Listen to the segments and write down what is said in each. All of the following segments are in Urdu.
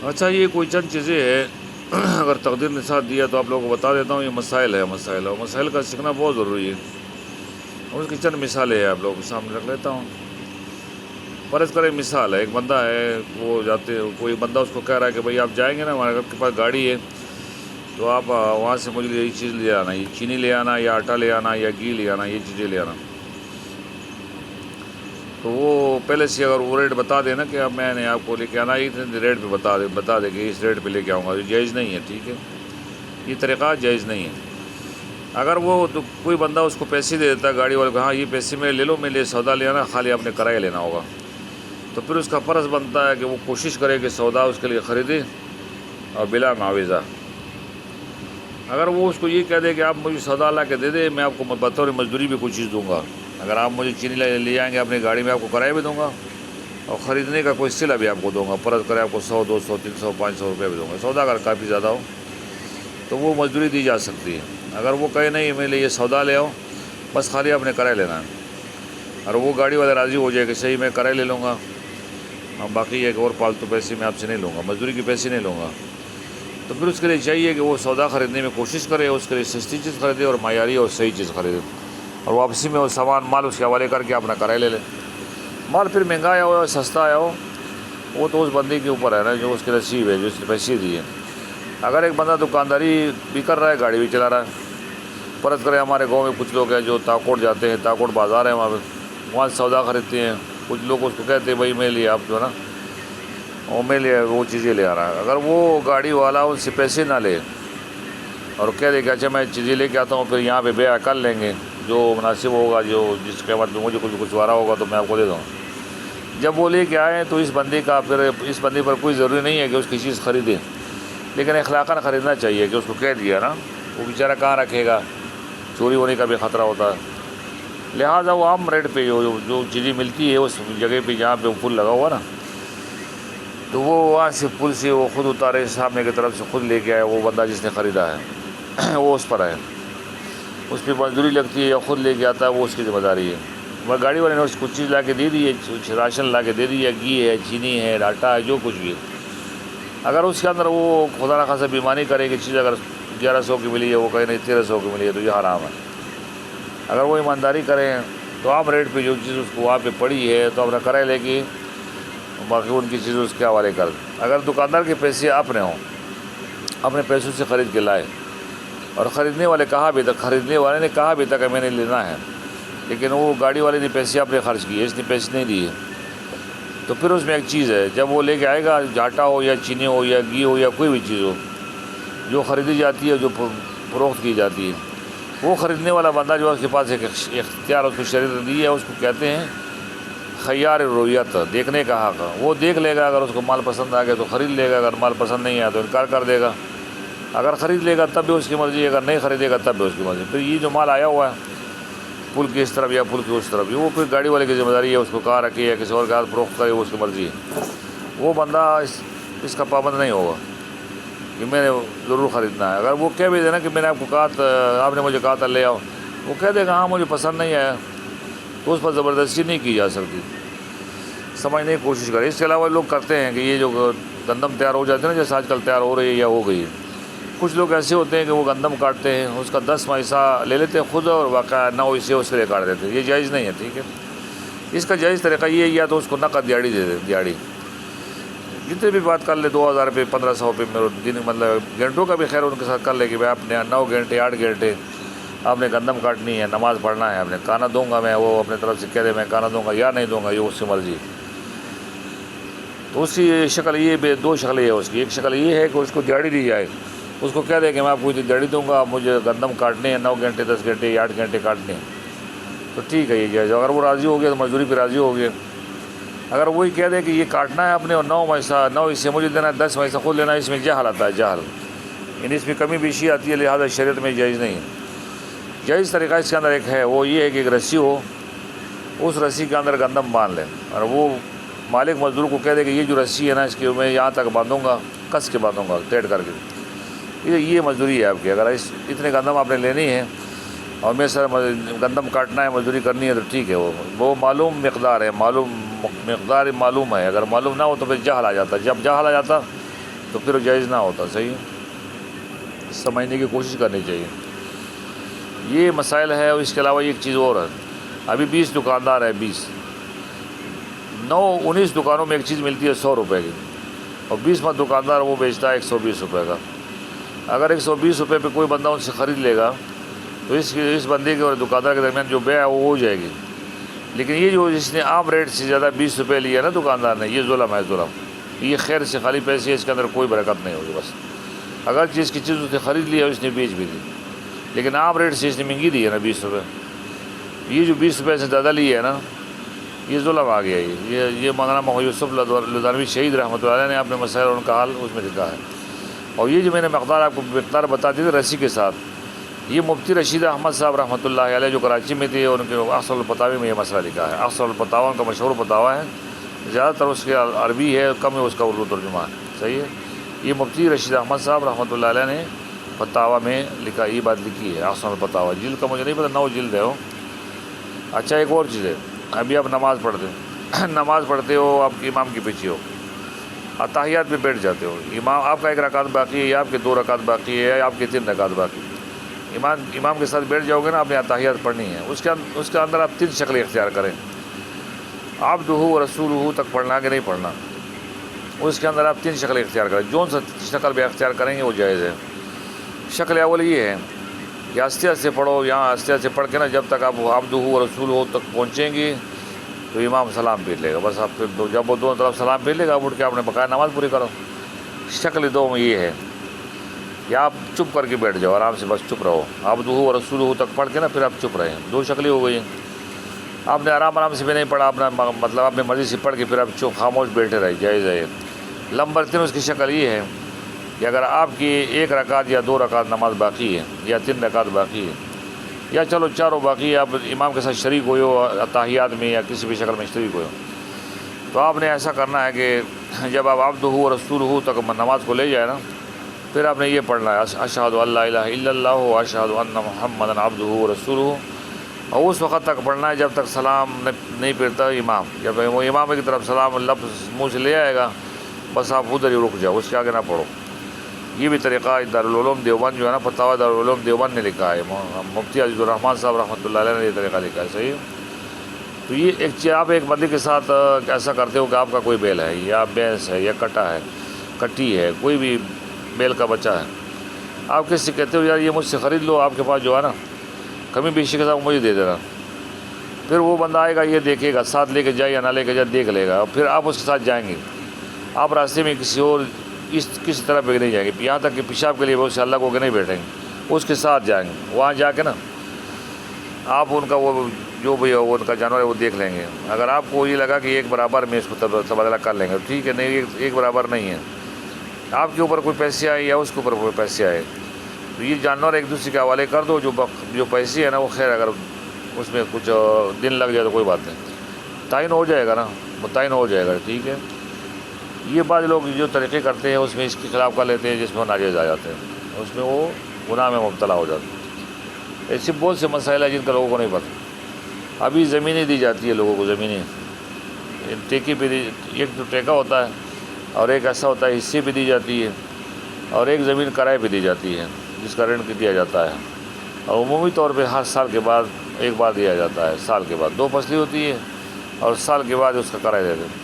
اچھا یہ کوئی چند چیزیں ہیں اگر تقدیر نے ساتھ دیا تو آپ لوگوں کو بتا دیتا ہوں. یہ مسائل ہے، مسائل اور مسائل کا سیکھنا بہت ضروری ہے. اور اس کی چند مثالیں ہیں آپ لوگوں کے سامنے رکھ لیتا ہوں. فرض کریں مثال ہے، ایک بندہ ہے، وہ جاتے، کوئی بندہ اس کو کہہ رہا ہے کہ بھائی آپ جائیں گے نا، ہمارے آپ کے پاس گاڑی ہے تو آپ وہاں سے مجھے یہی چیز لے آنا، یہ چینی لے آنا، یا آٹا لے آنا، یا گھی لے آنا، یہ چیزیں لے آنا. تو وہ پہلے سے اگر وہ ریٹ بتا دے نا کہ اب میں نے آپ کو لے کے آنا ہے اتنے ریٹ پہ بتا دے کہ اس ریٹ پہ لے کے آؤں گا، یہ جائز نہیں ہے. ٹھیک ہے، یہ طریقہ جائز نہیں ہے. اگر وہ تو کوئی بندہ اس کو پیسے دے دیتا ہے گاڑی والے کو، ہاں یہ پیسے میں لے لو، میرے لیے سودا لے آنا، خالی آپ نے کرایہ لینا ہوگا، تو پھر اس کا فرض بنتا ہے کہ وہ کوشش کرے کہ سودا اس کے لیے خریدے اور بلا معاوضہ. اگر وہ اس کو یہ کہہ دے کہ آپ مجھے سودا لا کے دے دے، میں آپ کو بطور مزدوری بھی کچھ چیز دوں گا، اگر آپ مجھے چینی لے آئیں گے اپنی گاڑی میں، آپ کو کرایہ بھی دوں گا اور خریدنے کا کوئی صلہ بھی آپ کو دوں گا، فرض کرے آپ کو 100 200 300 500 روپے بھی دوں گا. سودا اگر کافی زیادہ ہو تو وہ مزدوری دی جا سکتی ہے. اگر وہ کہے نہیں میرے لیے یہ سودا لے آؤ، بس خالی آپ نے کرایہ لینا ہے، اور وہ گاڑی والا راضی ہو جائے کہ صحیح میں کرایہ لے لوں گا، باقی ایک اور فالتو پیسے میں آپ سے نہیں لوں گا، مزدوری کے پیسے نہیں لوں گا، تو پھر اس کے لیے چاہیے کہ وہ سودا خریدنے میں کوشش کرے، اس کے لیے سستی چیز خریدے اور معیاری اور صحیح چیز خریدے، اور واپسی میں وہ سامان مال اس کے حوالے کر کے اپنا کرایہ لے لے. مال پھر مہنگا آیا ہو یا سستا آیا ہو وہ تو اس بندے کے اوپر ہے نا، جو اس کے نصیب ہے، جو اس نے پیسے دیے. اگر ایک بندہ دکانداری بھی کر رہا ہے، گاڑی بھی چلا رہا ہے، فرض کرے ہمارے گاؤں میں کچھ لوگ ہیں جو تاکوٹ جاتے ہیں، تاکوٹ بازار ہے وہاں سے سودا خریدتے ہیں. کچھ لوگ اس کو کہتے ہیں بھائی میرے لیے آپ جو ہے نا وہ میرے لیے وہ چیزیں لے آ رہا ہے. اگر وہ گاڑی والا ان سے پیسے نہ لے اور کہہ دے کہ اچھا میں چیزیں لے کے آتا ہوں، پھر یہاں پہ بیع کر لیں گے، جو مناسب ہوگا، جو جس قیمت میں مجھے کچھ وارہ ہوگا تو میں آپ کو دے دوں. جب وہ لے کے آئیں تو اس بندے پر کوئی ضروری نہیں ہے کہ اس کی چیز خریدے، لیکن اخلاقاً خریدنا چاہیے کہ اس کو کہہ دیا نا، وہ بیچارہ کہاں رکھے گا، چوری ہونے کا بھی خطرہ ہوتا ہے. لہٰذا وہ عام ریٹ پہ جو چیزیں ملتی ہے اس جگہ پہ جہاں پہ وہ پل لگا ہوا نا، تو وہ وہاں سے پل سے وہ خود اتارے، سامنے کی طرف سے خود لے کے آئے، وہ بندہ جس نے خریدا ہے وہ اس پر ہے، اس پہ مزدوری لگتی ہے یا خود لے کے آتا ہے وہ اس کی ذمہ داری ہے. وہ گاڑی والے نے اس کو کچھ چیز لا کے دے دی ہے، کچھ راشن لا کے دے دی ہے، گھی ہے، چینی ہے، آٹا ہے، جو کچھ بھی ہے. اگر اس کے اندر وہ خدا نخواستہ بیمانی کرے کہ چیز اگر 1100 کی ملی ہے، وہ کہیں نہیں 1300 کی ملی ہے، تو یہ حرام ہے. اگر وہ ایمانداری کریں تو عام ریٹ پہ جو چیز اس کو وہاں پہ پڑی ہے تو اپنا کرایہ لے کے باقی ان کی چیز اس کے حوالے کر دیں. اگر دکاندار کے پیسے اپنے ہوں، اپنے پیسوں سے خرید کے لائے، اور خریدنے والے نے کہا بھی تھا کہ میں نے لینا ہے، لیکن وہ گاڑی والے نے پیسے اپنے خرچ کیے، اس نے پیسے نہیں دیے، تو پھر اس میں ایک چیز ہے، جب وہ لے کے آئے گا، آٹا ہو یا چینی ہو یا گھی ہو یا کوئی بھی چیز ہو جو خریدی جاتی ہے، جو فروخت کی جاتی ہے، وہ خریدنے والا بندہ جو اس کے پاس ایک اختیار اس کو شریعت نے دی ہے، اس کو کہتے ہیں خیار رویت، دیکھنے کا حق. وہ دیکھ لے گا، اگر اس کو مال پسند آ گیا تو خرید لے گا، اگر مال پسند نہیں آیا تو انکار کر دے گا. اگر خرید لے گا تب بھی اس کی مرضی، اگر نہیں خریدے گا تب بھی اس کی مرضی. پھر یہ جو مال آیا ہوا ہے پل کی اس طرف یا پل کی اس طرف، وہ پھر گاڑی والے کی ذمہ داری ہے، اس کو کہاں رکھے یا کسی اور کے ہاتھ فروخت کرے، وہ اس کی مرضی ہے. وہ بندہ اس کا پابند نہیں ہوگا کہ میں نے ضرور خریدنا ہے. اگر وہ کہہ بھی دینا کہ میں نے آپ کو کہا تھا، آپ نے مجھے کہا تھا لے آؤ، وہ کہہ دے گا ہاں مجھے پسند نہیں آیا، تو اس پر زبردستی نہیں کی جا سکتی، سمجھنے کی کوشش کرے. اس کے علاوہ لوگ کرتے ہیں کہ یہ جو گندم تیار ہو جاتے ہیں نا، جیسے آج کل تیار ہو رہی ہے یا ہو گئی ہے، کچھ لوگ ایسے ہوتے ہیں کہ وہ گندم کاٹتے ہیں، اس کا 10 حصہ لے لیتے ہیں خود اور واقعہ 9 حصے اس کے لیے کاٹ دیتے ہیں. یہ جائز نہیں ہے. ٹھیک ہے، اس کا جائز طریقہ یہ ہے یا تو اس کو نقد دیہڑی دے دے، دیہڑی جتنے بھی بات کر لے، 2000 روپے 1500 روپے میں دن، مطلب گھنٹوں کا بھی خیر ان کے ساتھ کر لے کہ بھائی آپ نے 9 گھنٹے 8 گھنٹے آپ نے گندم کاٹنی ہے، نماز پڑھنا ہے، آپ نے کھانا دوں گا میں، وہ اپنے طرف سے کہہ دے میں کھانا دوں گا یا نہیں دوں گا، یہ اس کی مرضی. تو اس کی شکل یہ 2 شکلیں ہے اس کی. ایک شکل یہ ہے کہ اس کو دیہڑی دی جائے، اس کو کہہ دے کہ میں آپ کو دیہڑی دوں گا، مجھے گندم کاٹنے ہیں 9 گھنٹے 10 گھنٹے یا 8 گھنٹے کاٹنے ہیں، تو ٹھیک ہے یہ جائز. اگر وہ راضی ہو گیا تو مزدوری پہ راضی ہو گیا. اگر وہی کہہ دے کہ یہ کاٹنا ہے اپنے اور 9 حصے مجھے دینا ہے، 10 حصہ خود لینا ہے، اس میں جہل آتا ہے، جہل، یعنی اس میں کمی بیشی آتی ہے، لہٰذا شریعت میں جائز نہیں ہے. جائز طریقہ اس کے اندر ایک ہے، وہ یہ ہے کہ ایک رسی ہو، اس رسی کے اندر گندم باندھ لیں، اور وہ مالک مزدور کو کہہ دے کہ یہ جو رسی ہے نا اس کی میں یہاں تک باندھوں گا، کس کے باندھوں گا، ٹیڑھ کر کے. یہ مزدوری ہے آپ کی. اگر اتنے گندم آپ نے لینی ہے اور میں سر گندم کاٹنا ہے، مزدوری کرنی ہے، تو ٹھیک ہے. وہ معلوم مقدار ہے، معلوم ہے. اگر معلوم نہ ہو تو پھر جہل آ جاتا. جب جہل آ جاتا تو پھر وہ جائز نہ ہوتا. صحیح ہے, سمجھنے کی کوشش کرنی چاہیے. یہ مسائل ہے. اور اس کے علاوہ ایک چیز اور ہے. ابھی 20 دکاندار ہیں, 19 دکانوں میں ایک چیز ملتی ہے 100 روپے کی, اور 20واں دکاندار وہ بیچتا ہے 120 روپے کا. اگر 120 روپے پہ کوئی بندہ ان سے خرید لے گا تو اس بندے کے اور دکاندار کے درمیان جو بیع ہے وہ ہو جائے گی. لیکن یہ جو جس نے عام ریٹ سے زیادہ 20 روپے لیا نا دکاندار نے, یہ ظلم ہے, ظلم. یہ خیر سے خالی پیسے ہے, اس کے اندر کوئی برکت نہیں ہوگی. بس اگر چیز کی چیز اس نے خرید لیا اس نے بیچ بھی دی, لیکن عام ریٹ سے اس نے مہنگی دی ہے نا 20 روپے. یہ جو 20 روپے سے زیادہ لی ہے نا, یہ ظلم آ گیا. یہ مولانا محمد یوسف لدھانوی شہید رحمۃ اللہ علیہ نے اپنے مسائل اور ان کا حال اس میں لکھا ہے. اور یہ جو میں نے آپ کو مقدار بتا دی تھی رسی کے ساتھ, یہ مفتی رشید احمد صاحب رحمۃ اللہ علیہ جو کراچی میں تھے, ان کے احسن الفتاوی میں یہ مسئلہ لکھا ہے. احسن الفتاوی کا مشہور فتاوی ہے, زیادہ تر اس کے عربی ہے, کم ہے اس کا اردو ترجمہ ہے. صحیح ہے. یہ مفتی رشید احمد صاحب رحمۃ اللہ علیہ نے فتاوی میں لکھا, یہ بات لکھی ہے. احسن الفتاوی جلد کا مجھے نہیں پتہ, 9 جلد ہے وہ. اچھا, ایک اور چیز ہے. ابھی آپ نماز پڑھتے ہو, آپ کے امام کے پیچھے ہو, اتحیات پہ بیٹھ جاتے ہو. امام آپ کا 1 رکعت باقی ہے, یا آپ کے 2 رکعت باقی ہے, یا آپ کے 3 رکعت باقی. امام کے ساتھ بیٹھ جاؤ گے نا, آپ نے اتحیات پڑھنی ہے. اس کے اندر آپ 3 شکلیں اختیار کریں. عبدہ و رسولہ تک پڑھنا کہ نہیں پڑھنا, اس کے اندر آپ 3 شکلیں اختیار کریں. جو سا شکل بھی اختیار کریں گے وہ جائز ہے. شکل اول یہ ہے کہ آہستہ آہستہ پڑھو. یہاں آہستہ آہستہ پڑھ کے نا جب تک آپ عبدہ و رسولہ تک پہنچیں گے تو امام سلام پھیر لے گا. بس آپ پھر جب وہ دونوں طرف سلام پھیر لے گا, آپ اٹھ کے آپ نے بقایا نماز پوری کرو. شکل 2 میں یہ ہے کہ آپ چپ کر کے بیٹھ جاؤ, آرام سے بس چپ رہو. عبدہ و رسولہ تک پڑھ کے نا پھر آپ چپ رہے. 2 شکلیں ہو گئی ہیں. آپ نے آرام سے بھی نہیں پڑھا, اپنا مطلب اپنے مرضی سے پڑھ کے پھر آپ چپ خاموش بیٹھے رہے, جائز ہے. نمبر 3 اس کی شکل یہ ہے کہ اگر آپ کی 1 رکعت یا 2 رکعت نماز باقی ہے, یا 3 رکعت باقی ہے, یا چلو 4 باقی ہے, آپ امام کے ساتھ شریک ہوئے ہو اتحیات میں یا کسی بھی شکل میں شریک ہوئے ہو, تو آپ نے ایسا کرنا ہے کہ جب آپ عبدہ و رسولہ تک نماز کو لے جائے نا, پھر آپ نے یہ پڑھنا ہے اشہد ان لا الہ الا اللہ و اشہد ان محمدا عبدہ و رسولہ. اور اس وقت تک پڑھنا ہے جب تک سلام نہیں پھرتا امام. جب وہ امام کی طرف سلام لفظ منہ سے لے آئے گا, بس آپ ادھر ہی رک جاؤ, اس کے آگے نہ پڑھو. یہ بھی طریقہ دارالعلوم دیوبند جو ہے نا, فتاوی دارالعلوم دیوبند نے لکھا ہے. مفتی عزیز الرحمان صاحب رحمۃ اللہ علیہ نے یہ طریقہ لکھا ہے. صحیح. تو یہ ایک چیز, آپ ایک بندے کے ساتھ ایسا کرتے ہو کہ آپ کا کوئی بیل ہے, یا بھینس ہے, یا کٹی ہے, کوئی بھی بیل کا بچہ ہے, آپ کس سے کہتے ہو یار یہ مجھ سے خرید لو, آپ کے پاس جو ہے نا کمی بیشی کے ساتھ مجھے دے دینا. پھر وہ بندہ آئے گا, یہ دیکھے گا, ساتھ لے کے جائے یا نہ لے کے جائے, دیکھ لے گا. پھر آپ اس کے ساتھ جائیں گے. آپ راستے میں کسی طرح پہ نہیں جائیں گے, یہاں تک کہ پیشاب کے لیے وہ سے اللہ کو کہ نہیں بیٹھیں گے, اس کے ساتھ جائیں گے. وہاں جا کے نا آپ ان کا وہ جو بھی وہ ان کا جانور ہے وہ دیکھ لیں گے. اگر آپ کو یہ لگا کہ ایک برابر میں اس کو تبادلہ کر لیں گے, ٹھیک ہے. نہیں, ایک برابر نہیں ہے, آپ کے اوپر کوئی پیسے آئے یا اس کے اوپر کوئی پیسے آئے, تو یہ جانور ایک دوسرے کے حوالے کر دو. جو پیسے ہیں نا وہ خیر اگر اس میں کچھ دن لگ جائے تو کوئی بات نہیں, تعین ہو جائے گا نا, متعین ہو جائے گا. ٹھیک ہے. یہ بعض لوگ جو طریقے کرتے ہیں اس میں اس کے خلاف کر لیتے ہیں, جس میں وہ ناجائز آ جاتے ہیں, اس میں وہ گناہ میں مبتلا ہو جاتے ہیں. ایسے بہت سے مسائل ہیں جن کا لوگوں کو نہیں پتہ. ابھی زمینیں دی جاتی ہے لوگوں کو, زمینیں ٹیکے پہ ایک تو ٹیکہ ہوتا ہے, اور ایک ایسا ہوتا ہے حصے پہ دی جاتی ہے, اور ایک زمین کرائے پہ دی جاتی ہے جس کا رینٹ دیا جاتا ہے. اور عمومی طور پہ ہر سال کے بعد ایک بار دیا جاتا ہے. سال کے بعد 2 فصلیں ہوتی ہے, اور سال کے بعد اس کا کرایہ دیتے ہیں.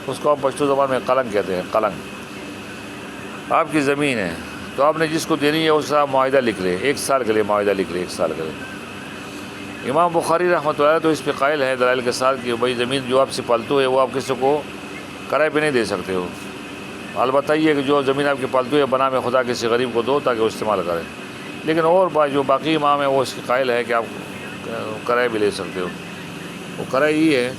اس کو ہم پشتو زبان میں قلنگ کہتے ہیں. قلنگ. آپ کی زمین ہے تو آپ نے جس کو دینی ہے اس کا معاہدہ لکھ لے, 1 سال کے لیے معاہدہ لکھ لے, 1 سال کے لیے. امام بخاری رحمۃ اللہ تو اس پہ قائل ہے دلائل کے ساتھ کہ بھائی زمین جو آپ سے پالتو ہے وہ آپ کسی کو کرائے پہ نہیں دے سکتے ہو. البتہ یہ کہ جو زمین آپ کی پالتو ہے بنا میں خدا کسی غریب کو دو تاکہ وہ استعمال کرے. لیکن اور جو باقی امام ہے وہ اس کی قائل ہے کہ آپ کرائے بھی لے سکتے ہو. وہ کرائے یہ ہے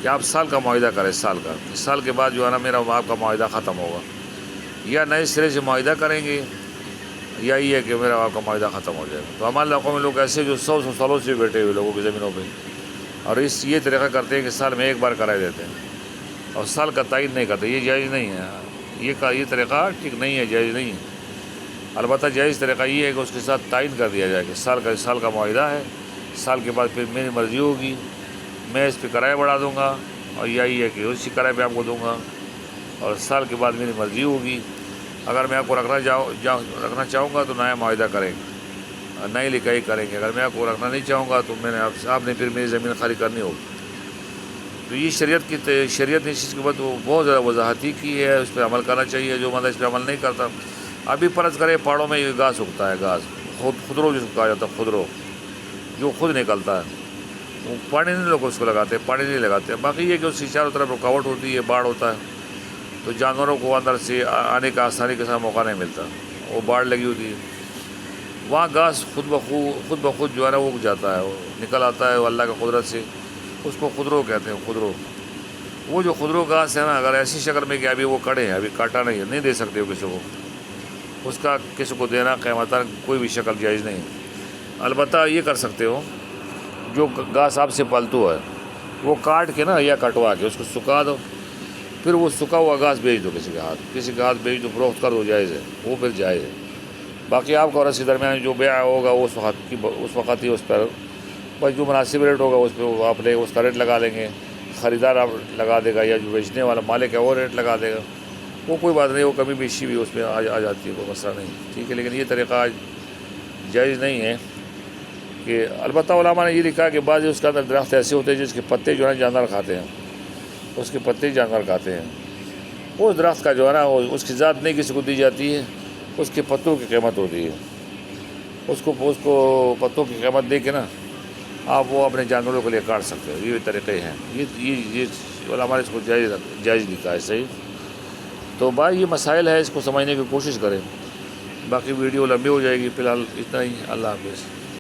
کہ آپ سال کا معاہدہ کریں, سال کا. اس سال کے بعد جو ہے نا میرا آپ کا معاہدہ ختم ہوگا, یا نئے سرے سے معاہدہ کریں گے, یا یہ ہے کہ میرا آپ کا معاہدہ ختم ہو جائے گا. تو ہمارے علاقوں میں لوگ ایسے جو 100 سالوں سے بیٹھے ہوئے لوگوں کی زمینوں پہ, اور یہ طریقہ کرتے ہیں کہ سال میں 1 بار کرائے دیتے ہیں, اور سال کا تعین نہیں کرتے. یہ جائز نہیں ہے. یہ طریقہ ٹھیک نہیں ہے, جائز نہیں ہے. البتہ جائز طریقہ یہ ہے کہ اس کے ساتھ تعین کر دیا جائے کہ سال کا معاہدہ ہے, سال کے بعد پھر میری مرضی ہوگی, میں اس پہ کرایہ بڑھا دوں گا, اور یہی ہے کہ اسی کرایہ پہ آپ کو دوں گا. اور سال کے بعد میری مرضی ہوگی. اگر میں آپ کو رکھنا چاہوں گا تو نیا معاہدہ کریں گے, نئی لکھائی کریں گے. اگر میں آپ کو رکھنا نہیں چاہوں گا تو آپ نے پھر میری زمین خالی کرنی ہوگی. تو یہ شریعت نے اس چیز کے بعد بہت زیادہ وضاحتی کی ہے. اس پہ عمل کرنا چاہیے. جو بندہ اس پہ عمل نہیں کرتا, ابھی فرض کرے پہاڑوں میں یہ گھاس اگتا ہے, گھاس خودرو جس کو کہا جاتا ہے, خودرو جو خود نکلتا ہے, وہ پانی نہیں لوگ اس کو لگاتے, پانی نہیں لگاتے. باقی یہ کہ اس کی چاروں طرف رکاوٹ ہوتی ہے, باڑھ ہوتا ہے, تو جانوروں کو اندر سے آنے کا آسانی کے ساتھ موقع نہیں ملتا. وہ باڑھ لگی ہوتی ہے, وہاں گھاس خود بخود جو ہے نا وہ اگ جاتا ہے, وہ نکل آتا ہے اللہ کا قدرت سے. اس کو خودرو کہتے ہیں, خودرو. وہ جو خودرو گھاس ہے نا, اگر ایسی شکل میں کہ ابھی وہ کڑے ہیں, ابھی کاٹا نہیں دے سکتے ہو کسی کو, اس کا کسی کو دینا قیمتاً کوئی بھی شکل جائز نہیں. البتہ یہ کر سکتے ہو, جو گھاس آپ سے پالتو ہے وہ کاٹ کے نا یا کٹوا کے اس کو سکھا دو, پھر وہ سکھا ہوا گھاس بیچ دو کسی کے ہاتھ بیچ دو, فروخت کر دو, جائز ہے وہ, پھر جائز ہے. باقی آپ کا اور اس کے درمیان جو بیع ہوگا اس وقت ہی اس پر بس جو مناسب ریٹ ہوگا اس پہ آپ اس کا ریٹ لگا لیں گے. خریدار آپ لگا دے گا یا جو بیچنے والا مالک ہے وہ ریٹ لگا دے گا. وہ کوئی بات نہیں, وہ کمی بیشی بھی اس پہ آ جاتی ہے, کوئی مسئلہ نہیں, ٹھیک ہے. لیکن یہ طریقہ آج جائز نہیں ہے. کہ البتہ علماء نے یہ لکھا کہ بعض اس کے اندر درخت ایسے ہوتے ہیں جس کے پتے جو ہے جانور کھاتے ہیں, اس کے پتے جانور کھاتے ہیں. اس درخت کا جو ہے نا اس کی ذات نہیں کسی کو دی جاتی ہے, اس کے پتوں کی قیمت ہوتی ہے. اس کو پتوں کی قیمت دے کے نا آپ وہ اپنے جانوروں کے لیے کاٹ سکتے ہو. یہ طریقے ہیں, یہ علماء نے اس کو جائز لکھا ہے, صحیح. تو بھائی یہ مسائل ہے, اس کو سمجھنے کی کوشش کریں. باقی ویڈیو لمبی ہو جائے گی. فی الحال اتنا ہی. اللہ حافظ.